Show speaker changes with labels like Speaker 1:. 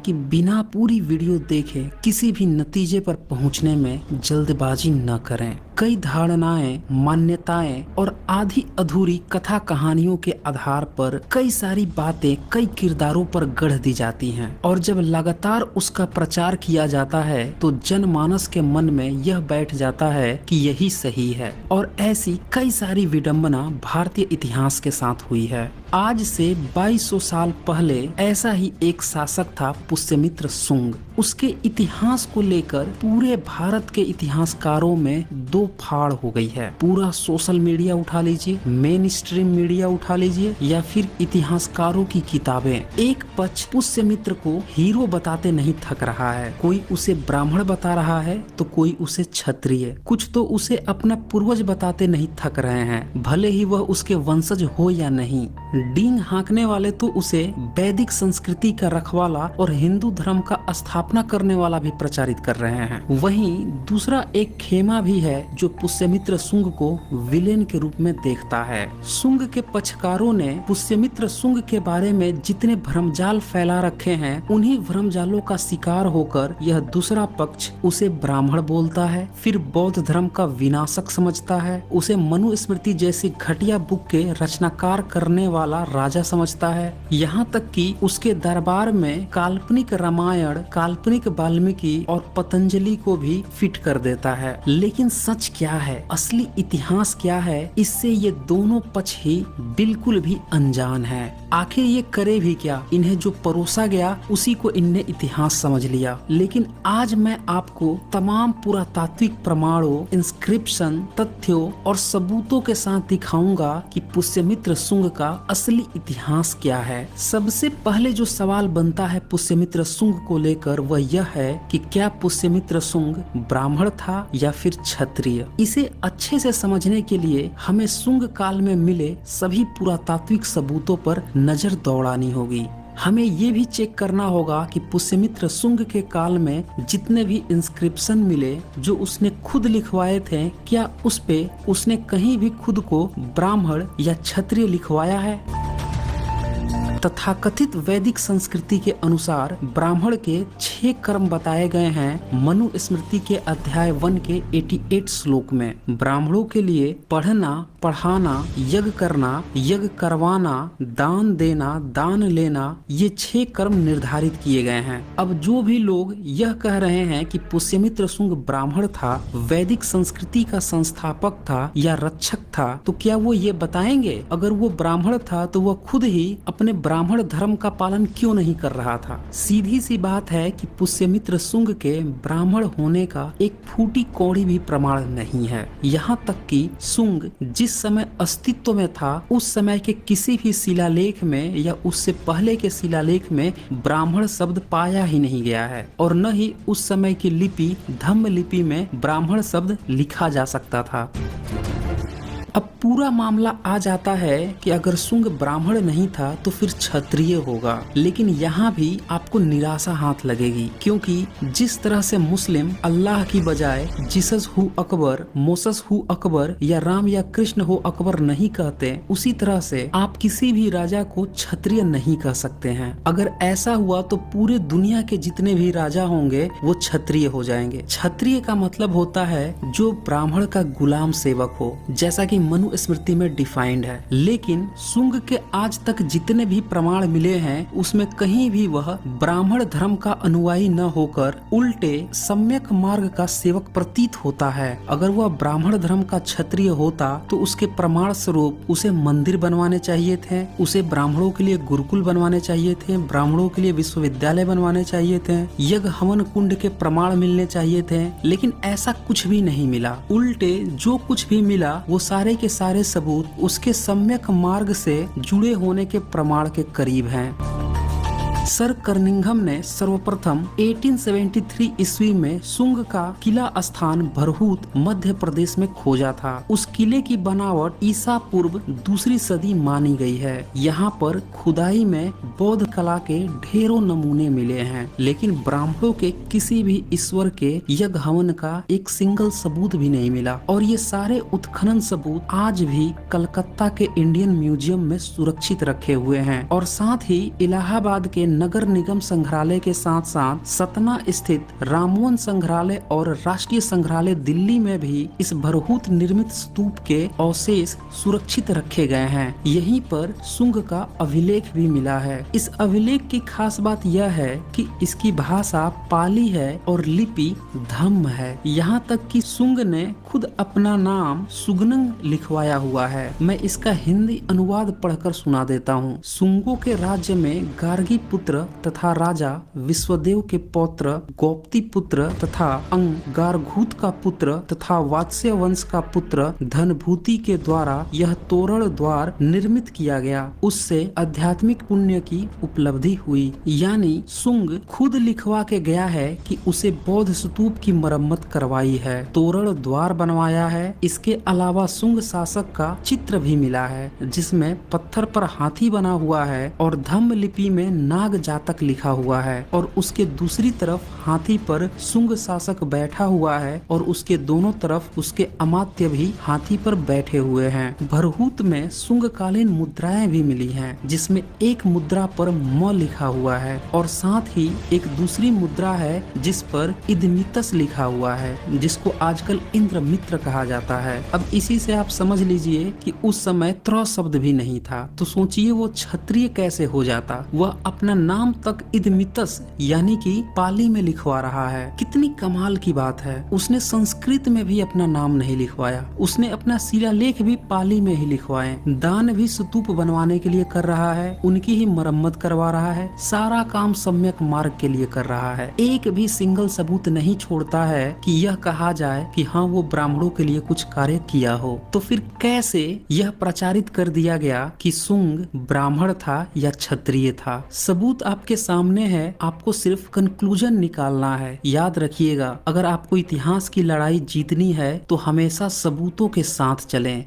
Speaker 1: कि बिना पूरी वीडियो देखे किसी भी नतीजे पर पहुंचने में जल्दबाजी न करें। कई धारणाएं, मान्यताएं और आधी अधूरी कथा कहानियों के आधार पर कई सारी बातें कई किरदारों पर गढ़ दी जाती हैं और जब लगातार उसका प्रचार किया जाता है तो जनमानस के मन में यह बैठ जाता है कि यही सही है। और ऐसी कई सारी विडंबना भारतीय इतिहास के साथ हुई है। आज से 2200 साल पहले ऐसा ही एक शासक था पुष्यमित्र शुंग। उसके इतिहास को लेकर पूरे भारत के इतिहासकारों में दो फाड़ हो गई है। पूरा सोशल मीडिया उठा लीजिए, मेन स्ट्रीम मीडिया उठा लीजिए या फिर इतिहासकारों की किताबें। एक पक्ष पुष्यमित्र को हीरो बताते नहीं थक रहा है। कोई उसे ब्राह्मण बता रहा है तो कोई उसे क्षत्रिय, कुछ तो उसे अपना पूर्वज बताते नहीं थक रहे हैं, भले ही वह उसके वंशज हो या नहीं। डींग हाँकने वाले तो उसे वैदिक संस्कृति का रखवाला और हिंदू धर्म का स्थापना करने वाला भी प्रचारित कर रहे हैं। वहीं दूसरा एक खेमा भी है जो पुष्यमित्र शुंग को विलेन के रूप में देखता है। शुंग के पक्षकारों ने पुष्यमित्र शुंग के बारे में जितने भ्रमजाल फैला रखे हैं, उन्हीं भ्रमजालों का शिकार होकर यह दूसरा पक्ष उसे ब्राह्मण बोलता है, फिर बौद्ध धर्म का विनाशक समझता है, उसे मनुस्मृति जैसी घटिया बुक के रचनाकार करने वाला राजा समझता है। यहाँ तक कि उसके दरबार में काल्पनिक रामायण, काल्पनिक वाल्मीकि और पतंजलि को भी फिट कर देता है। लेकिन सच क्या है, असली इतिहास क्या है, इससे ये दोनों पक्ष ही बिल्कुल भी अनजान है। आखिर ये करे भी क्या? इन्हें जो परोसा गया उसी को इनने इतिहास समझ लिया। लेकिन आज मैं आपको तमाम पुरातात्विक प्रमाणों, इंस्क्रिप्शन, तथ्यों और सबूतों के साथ दिखाऊंगा कि पुष्यमित्र शुंग का असली इतिहास क्या है। सबसे पहले जो सवाल बनता है पुष्यमित्र शुंग को लेकर वह यह है कि क्या पुष्यमित्र शुंग ब्राह्मण था या फिर क्षत्रिय। इसे अच्छे से समझने के लिए हमें शुंग काल में मिले सभी पुरातात्विक सबूतों पर नजर दौड़ानी होगी। हमें ये भी चेक करना होगा कि पुष्यमित्र शुंग के काल में जितने भी इंस्क्रिप्शन मिले जो उसने खुद लिखवाए थे, क्या उस पे उसने कहीं भी खुद को ब्राह्मण या क्षत्रिय लिखवाया है। तथाकथित वैदिक संस्कृति के अनुसार ब्राह्मण के 6 कर्म बताए गए हैं मनुस्मृति के अध्याय 1 के 88 श्लोक में। ब्राह्मणों के लिए पढ़ना, पढ़ाना, यज्ञ करना, यज्ञ करवाना, दान देना, दान लेना, ये 6 कर्म निर्धारित किए गए हैं। अब जो भी लोग यह कह रहे हैं कि पुष्यमित्र शुंग ब्राह्मण था, वैदिक संस्कृति का संस्थापक था या रक्षक था, तो क्या वो ये बताएंगे अगर वो ब्राह्मण था तो वह खुद ही अपने ब्राह्मण धर्म का पालन क्यों नहीं कर रहा था। सीधी सी बात है कि पुष्यमित्र शुंग के ब्राह्मण होने का एक फूटी कौड़ी भी प्रमाण नहीं है। यहाँ तक कि शुंग जिस समय अस्तित्व में था उस समय के किसी भी शिलालेख में या उससे पहले के शिलालेख में ब्राह्मण शब्द पाया ही नहीं गया है और न ही उस समय की लिपि धम्म लिपि में ब्राह्मण शब्द लिखा जा सकता था। अब पूरा मामला आ जाता है कि अगर शुंग ब्राह्मण नहीं था तो फिर क्षत्रिय होगा। लेकिन यहाँ भी आपको निराशा हाथ लगेगी, क्योंकि जिस तरह से मुस्लिम अल्लाह की बजाय Jesus who Akbar, Moses who Akbar या राम या कृष्ण हो अकबर नहीं कहते, उसी तरह से आप किसी भी राजा को क्षत्रिय नहीं कह सकते हैं। अगर ऐसा हुआ तो पूरे दुनिया के जितने भी राजा होंगे वो क्षत्रिय हो जाएंगे। क्षत्रिय का मतलब होता है जो ब्राह्मण का गुलाम सेवक हो, जैसा कि मनुस्मृति में डिफाइंड है। लेकिन शुंग के आज तक जितने भी प्रमाण मिले हैं उसमें कहीं भी वह ब्राह्मण धर्म का अनुयायी न होकर उल्टे सम्यक मार्ग का सेवक प्रतीत होता है। अगर वह ब्राह्मण धर्म का क्षत्रिय होता तो उसके प्रमाण स्वरूप उसे मंदिर बनवाने चाहिए थे, उसे ब्राह्मणों के लिए गुरुकुल बनवाने चाहिए थे, ब्राह्मणों के लिए विश्वविद्यालय बनवाने चाहिए थे, यज्ञ हवन कुंड के प्रमाण मिलने चाहिए थे। लेकिन ऐसा कुछ भी नहीं मिला। उल्टे जो कुछ भी मिला वो सारे के सारे सबूत उसके सम्यक मार्ग से जुड़े होने के प्रमाण के करीब हैं। सर कर्निंघम ने सर्वप्रथम 1873 ईस्वी में शुंग का किला स्थान भरहूत मध्य प्रदेश में खोजा था। उस किले की बनावट ईसा पूर्व 2री सदी मानी गई है। यहाँ पर खुदाई में बौद्ध कला के ढेरों नमूने मिले हैं, लेकिन ब्राह्मणों के किसी भी ईश्वर के यज्ञ हवन का एक सिंगल सबूत भी नहीं मिला। और ये सारे उत्खनन सबूत आज भी कलकत्ता के इंडियन म्यूजियम में सुरक्षित रखे हुए हैं और साथ ही इलाहाबाद के नगर निगम संग्रहालय के साथ साथ सतना स्थित रामवन संग्रहालय और राष्ट्रीय संग्रहालय दिल्ली में भी इस भरहूत निर्मित स्तूप के अवशेष सुरक्षित रखे गए हैं। यहीं पर शुंग का अभिलेख भी मिला है। इस अभिलेख की खास बात यह है कि इसकी भाषा पाली है और लिपि धम्म है। यहाँ तक कि शुंग ने खुद अपना नाम सुगनंग लिखवाया हुआ है। मैं इसका हिंदी अनुवाद पढ़कर सुना देता हूँ। शुंगों के राज्य में गार्गी पुत्र तथा राजा विश्वदेव के पौत्र गौप्ती पुत्र तथा अंगारघूत का पुत्र तथा वात्स्य वंश का पुत्र धनभूति के द्वारा यह तोरण द्वार निर्मित किया गया। उससे आध्यात्मिक पुण्य की उपलब्धि हुई। यानी शुंग खुद लिखवा के गया है कि उसे बौद्ध स्तूप की मरम्मत करवाई है, तोरण द्वार बनवाया है। इसके अलावा शुंग शासक का चित्र भी मिला है जिसमें पत्थर पर हाथी बना हुआ है और धम्म लिपि में नाग जातक लिखा हुआ है और उसके दूसरी तरफ हाथी पर शुंग शासक बैठा हुआ है और उसके दोनों तरफ उसके अमात्य भी हाथी पर बैठे हुए हैं। भरहूत में शुंग कालीन मुद्राएं भी मिली हैं जिसमें एक मुद्रा पर म लिखा हुआ है और साथ ही एक दूसरी मुद्रा है जिस पर इदमितस लिखा हुआ है, जिसको आजकल इंद्रमित्र कहा जाता है। अब इसी से आप समझ लीजिए कि उस समय त्र शब्द भी नहीं था, तो सोचिए वो क्षत्रिय कैसे हो जाता। वह अपना नाम तक इदमितस यानी कि पाली में लिखवा रहा है। कितनी कमाल की बात है। उसने संस्कृत में भी अपना नाम नहीं लिखवाया, उसने अपना शिलालेख भी पाली में ही लिखवाए। दान भी स्तूप बनवाने के लिए कर रहा है, उनकी ही मरम्मत करवा रहा है, सारा काम सम्यक मार्ग के लिए कर रहा है। एक भी सिंगल सबूत नहीं छोड़ता है कि यह कहा जाए कि हाँ वो ब्राह्मणों के लिए कुछ कार्य किया हो। तो फिर कैसे यह प्रचारित कर दिया गया कि शुंग ब्राह्मण था या क्षत्रिय था? सबूत आपके सामने है, आपको सिर्फ कंक्लूजन निकालना है। याद रखिएगा, अगर आपको इतिहास की लड़ाई जीतनी है तो हमेशा सबूतों के साथ चलें।